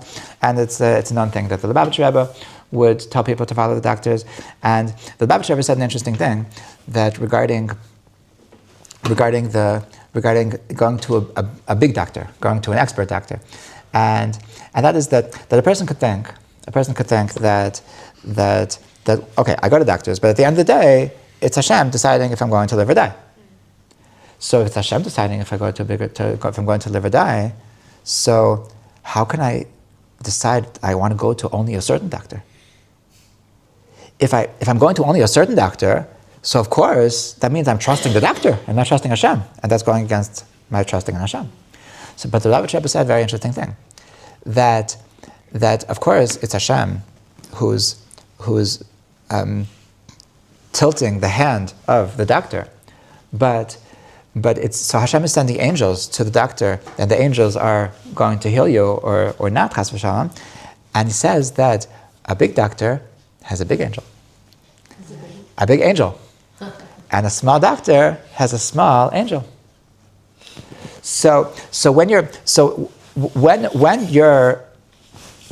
it's a known thing that the Lubavitcher Rebbe would tell people to follow the doctors. And the Lubavitcher Rebbe said an interesting thing that regarding going to a big doctor, going to an expert doctor, and that is that a person could think that okay, I go to doctors, but at the end of the day, it's Hashem deciding if I'm going to live or die. So if it's Hashem deciding if I'm going to live or die, so how can I decide I want to go to only a certain doctor? If I'm going to only a certain doctor, so of course that means I'm trusting the doctor and not trusting Hashem, and that's going against my trusting in Hashem. So, but the Lubavitcher Rebbe said a very interesting thing, that of course it's Hashem who's tilting the hand of the doctor, but it's so Hashem is sending angels to the doctor, and the angels are going to heal you or not, chas v'shalom. And he says that a big doctor has a big angel, and a small doctor has a small angel. So when you're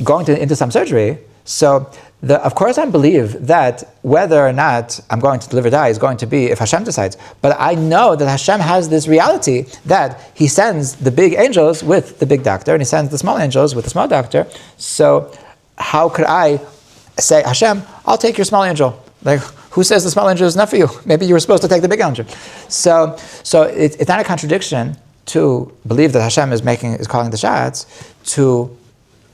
going into some surgery, so of course I believe that whether or not I'm going to live or die is going to be if Hashem decides. But I know that Hashem has this reality that He sends the big angels with the big doctor, and He sends the small angels with the small doctor. So how could I say, Hashem, I'll take your small angel? Like, who says the small angel is not for you? Maybe you were supposed to take the big angel. So it's not a contradiction to believe that Hashem is calling the shots, to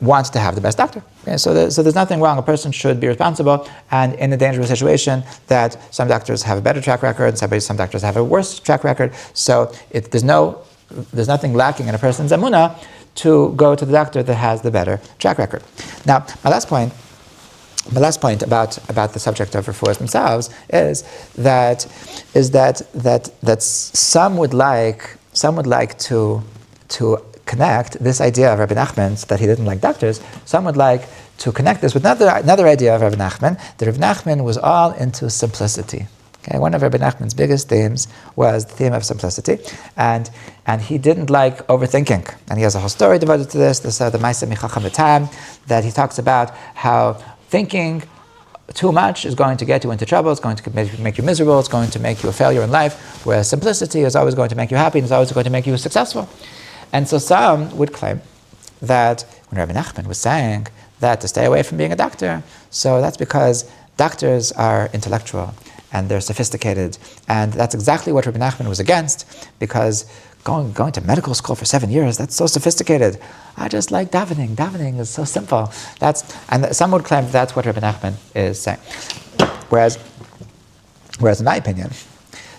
want to have the best doctor. Okay? So there's nothing wrong. A person should be responsible, and in a dangerous situation, that some doctors have a better track record, some doctors have a worse track record. So there's nothing lacking in a person's emunah to go to the doctor that has the better track record. Now, my last point about the subject of refuahs themselves is that some would like to connect this idea of Rabbi Nachman's, that he didn't like doctors. Some would like to connect this with another idea of Rabbi Nachman, that Rabbi Nachman was all into simplicity. Okay, one of Rabbi Nachman's biggest themes was the theme of simplicity, and he didn't like overthinking. And he has a whole story devoted to this. This the Ma'aseh Michacham V'Tam, that he talks about how thinking too much is going to get you into trouble, it's going to make you miserable, it's going to make you a failure in life, whereas simplicity is always going to make you happy and is always going to make you successful. And so some would claim that when Rabbi Nachman was saying that to stay away from being a doctor, so that's because doctors are intellectual and they're sophisticated, and that's exactly what Rabbi Nachman was against, because going to medical school for 7 years, that's so sophisticated. I just like davening. Davening is so simple. And some would claim that's what Rabbi Nachman is saying. Whereas in my opinion,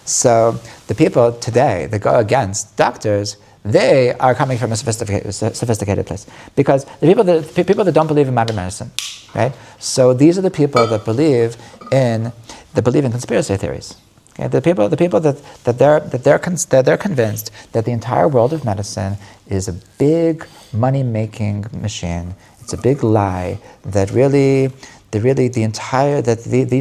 so the people today that go against doctors, they are coming from a sophisticated place, because the people that don't believe in modern medicine, right? So these are the people that believe in conspiracy theories. Okay? The people that they're convinced that the entire world of medicine is a big money-making machine. It's a big lie that they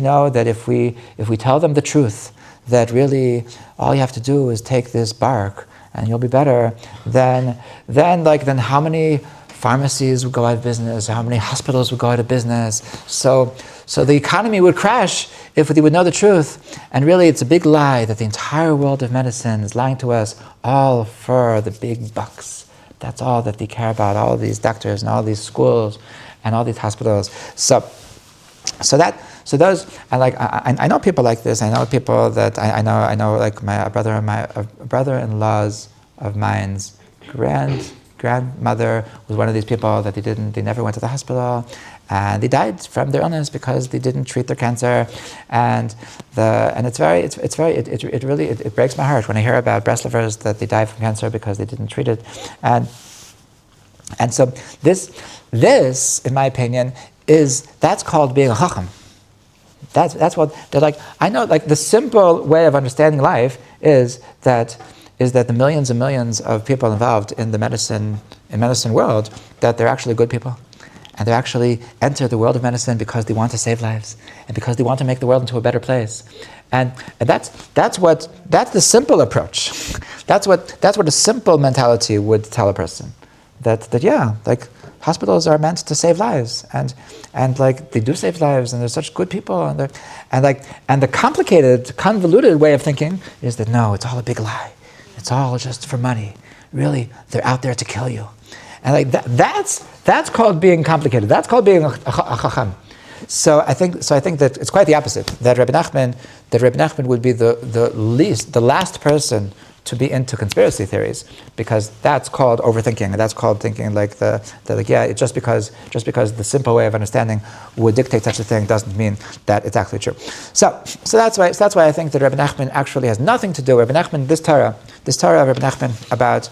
know that if we tell them the truth, that really all you have to do is take this bark and you'll be better, then how many pharmacies would go out of business, how many hospitals would go out of business. So the economy would crash if they would know the truth. And really it's a big lie that the entire world of medicine is lying to us all for the big bucks. That's all that they care about, all these doctors and all these schools and all these hospitals. So those, I know people like this. I know people that I know like my brother-in-laws of mine's grandmother was one of these people that they never went to the hospital, and they died from their illness because they didn't treat their cancer, and it really breaks my heart when I hear about Breslevers that they died from cancer because they didn't treat it, and so this in my opinion that's called being a chacham. That's what they're like. I know, like the simple way of understanding life is that the millions and millions of people involved in the medicine world, that they're actually good people, and they actually enter the world of medicine because they want to save lives and because they want to make the world into a better place, and that's the simple approach. That's what a simple mentality would tell a person. That yeah, like hospitals are meant to save lives, and like they do save lives, and they're such good people, and the complicated, convoluted way of thinking is that no, it's all a big lie. It's all just for money. Really, they're out there to kill you, and like that's called being complicated. That's called being a chacham. So I think that it's quite the opposite. That Rabbi Nachman would be the last person to be into conspiracy theories, because that's called overthinking, and that's called thinking just because the simple way of understanding would dictate such a thing doesn't mean that it's actually true. So that's why I think that Rabbi Nachman actually has nothing to do. Rabbi Nachman, this Torah of Rabbi Nachman about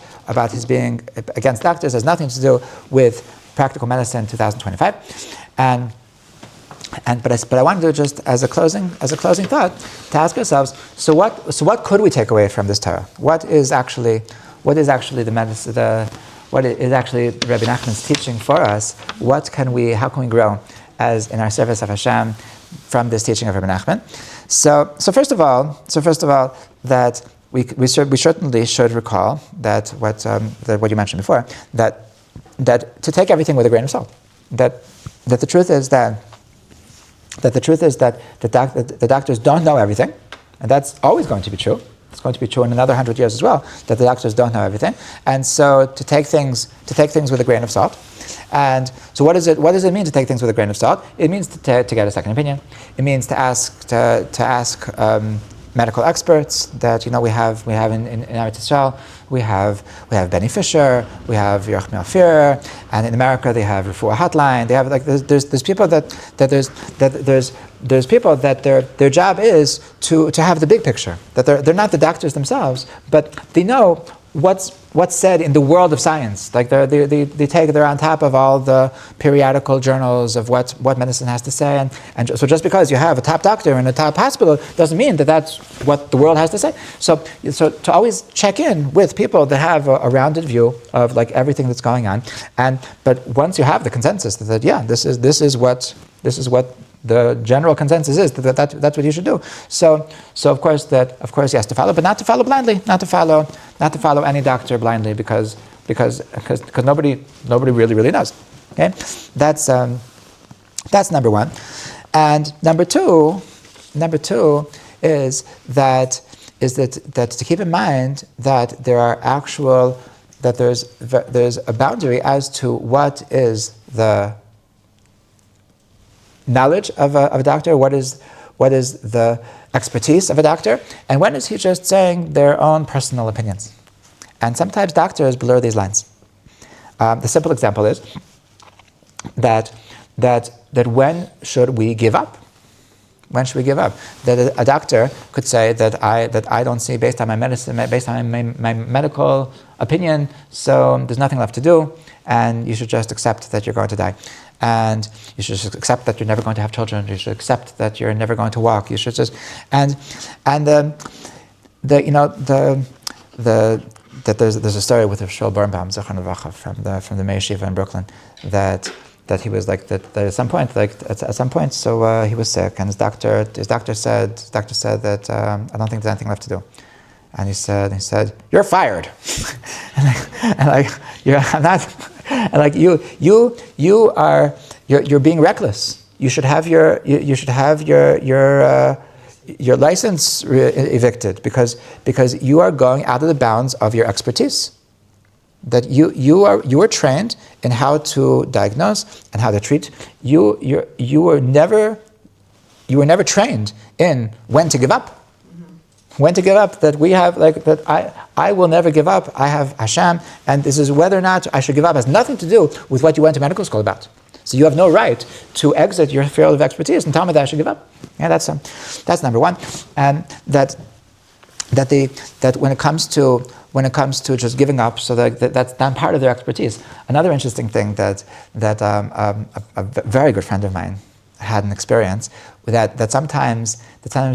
his being against doctors has nothing to do with practical medicine 2025, But I want to do just as a closing thought to ask ourselves: so what could we take away from this Torah? What is actually the medicine? What is actually Rabbi Nachman's teaching for us? How can we grow as in our service of Hashem from this teaching of Rabbi Nachman? So first of all, that we certainly should recall that what you mentioned before, that to take everything with a grain of salt. That the truth is that the doctors don't know everything, and that's always going to be true. It's going to be true in another 100 years as well, that the doctors don't know everything. And so to take things with a grain of salt. And so what does it mean to take things with a grain of salt? It means to get a second opinion. It means to ask medical experts that we have in Eretz Yisrael. We have Benny Fisher, we have Yochmi Ophir, and in America they have Refuah Hotline. They have there's people there's people that their job is to have the big picture. That they're not the doctors themselves, but they know what's said in the world of science. Like they're on top of all the periodical journals of what medicine has to say, and so just because you have a top doctor in a top hospital doesn't mean that that's what the world has to say. So to always check in with people that have a rounded view of like everything that's going on, but once you have the consensus that this is what the general consensus is that's what you should do. So of course he has to follow, but not to follow blindly, not to follow any doctor blindly, because nobody really knows. Okay, that's number one, and number two is that to keep in mind that there's a boundary as to what is the knowledge of a doctor, what is the expertise of a doctor, and when is he just saying their own personal opinions. And sometimes doctors blur these lines. The simple example is that when should we give up? When should we give up? That a doctor could say that I don't see, based on my medicine, based on my medical opinion, so there's nothing left to do, and you should just accept that you're going to die. And you should just accept that you're never going to have children. You should accept that you're never going to walk. You should just there's a story with Shul Birnbaum, Zichron Levacha, from the Meir Yeshiva in Brooklyn, that he was like that at some point, so he was sick, and his doctor said that I don't think there's anything left to do. And he said, "You're fired." You're being reckless. You should have your license evicted because you are going out of the bounds of your expertise. That you are trained in how to diagnose and how to treat. You were never trained in when to give up. When to give up, that we have, I will never give up. I have Hashem, and this is whether or not I should give up has nothing to do with what you went to medical school about. So you have no right to exit your field of expertise and tell me that I should give up. Yeah, that's number one, and that when it comes to just giving up, so that's not part of their expertise. Another interesting thing that a very good friend of mine had an experience that sometimes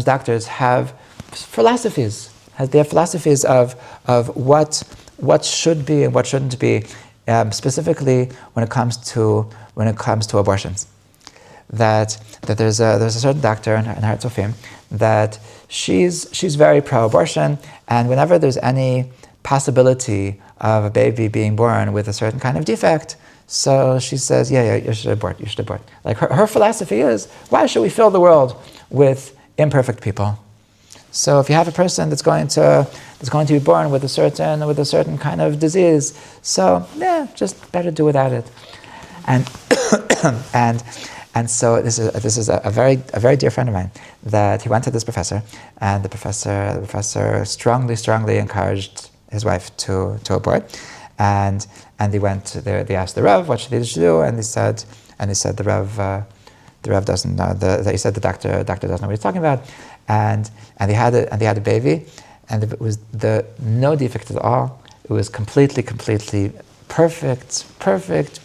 doctors have philosophies. They have philosophies of what should be and what shouldn't be, specifically when it comes to abortions. That there's a certain doctor in Har Tzofim that she's very pro-abortion, and whenever there's any possibility of a baby being born with a certain kind of defect, so she says, yeah, you should abort. Like her philosophy is, why should we fill the world with imperfect people? So if you have a person that's going to be born with a certain kind of disease, so yeah, just better do without it. And and so this is a very dear friend of mine, that he went to this professor, and the professor strongly encouraged his wife to abort, and they went there. They asked the Rav what should they do, and he said the Rav doesn't know. He said the doctor doesn't know what he's talking about, and they had a baby, and it was no defect at all. It was completely perfect,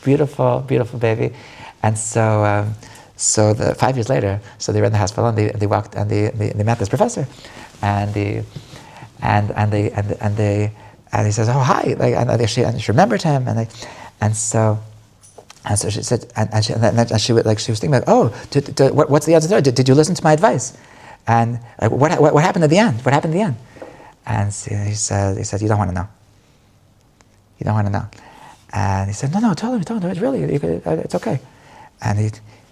beautiful baby. And so the 5 years later, so they were in the hospital, and they walked, and they met this professor, and he says, oh hi, like, and she remembered him, and so she said, and she was thinking about, oh, what's the other? Did you listen to my advice? And like, what happened at the end? What happened at the end? And so he said, you don't want to know. You don't want to know. And he said, no, tell him, it's really, it's okay. And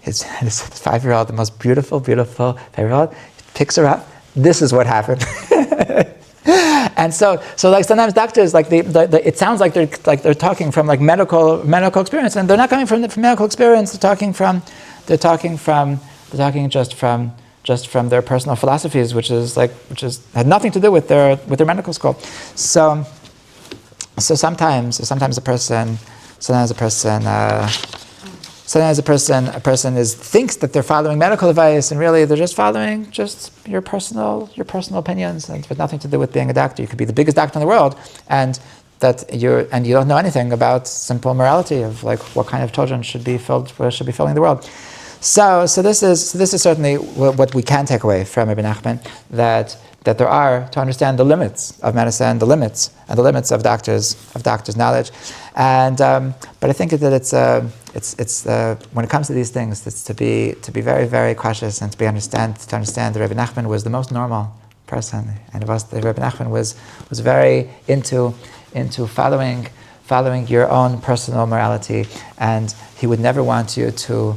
his 5-year-old, the most beautiful 5-year-old, picks her up. This is what happened. And so like sometimes doctors, like it sounds like they're talking from like medical experience, and they're not coming from medical experience. They're talking just from their personal philosophies, which had nothing to do with their medical school. So sometimes a person thinks that they're following medical advice, and really they're just following just your personal opinions, and with nothing to do with being a doctor. You could be the biggest doctor in the world, and you don't know anything about simple morality of like what kind of children should be filling the world. So this is certainly what we can take away from Rabbi Nachman, that there are, to understand the limits of medicine, the limits of doctors' knowledge, and but I think that it's when it comes to these things, it's to be very, very cautious, and to understand that Rabbi Nachman was the most normal person, and Rabbi Nachman was very into following your own personal morality, and he would never want you to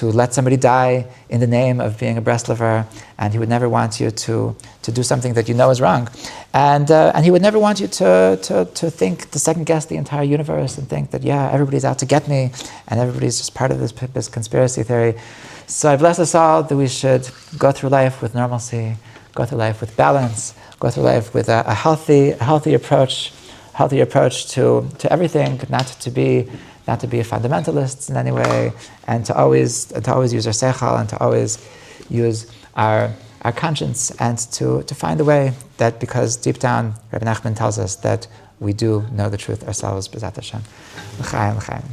let somebody die in the name of being a Breslever, and he would never want you to do something that you know is wrong, and he would never want you to think, to second guess the entire universe and think that everybody's out to get me, and everybody's just part of this conspiracy theory. So I bless us all that we should go through life with normalcy, go through life with balance, go through life with a healthy approach to everything, not to be a fundamentalist in any way, and to always use our seichel, and to always use our conscience, and to find a way that, because deep down Rabbi Nachman tells us that we do know the truth ourselves. B'ezat Hashem. L'chaim, l'chaim.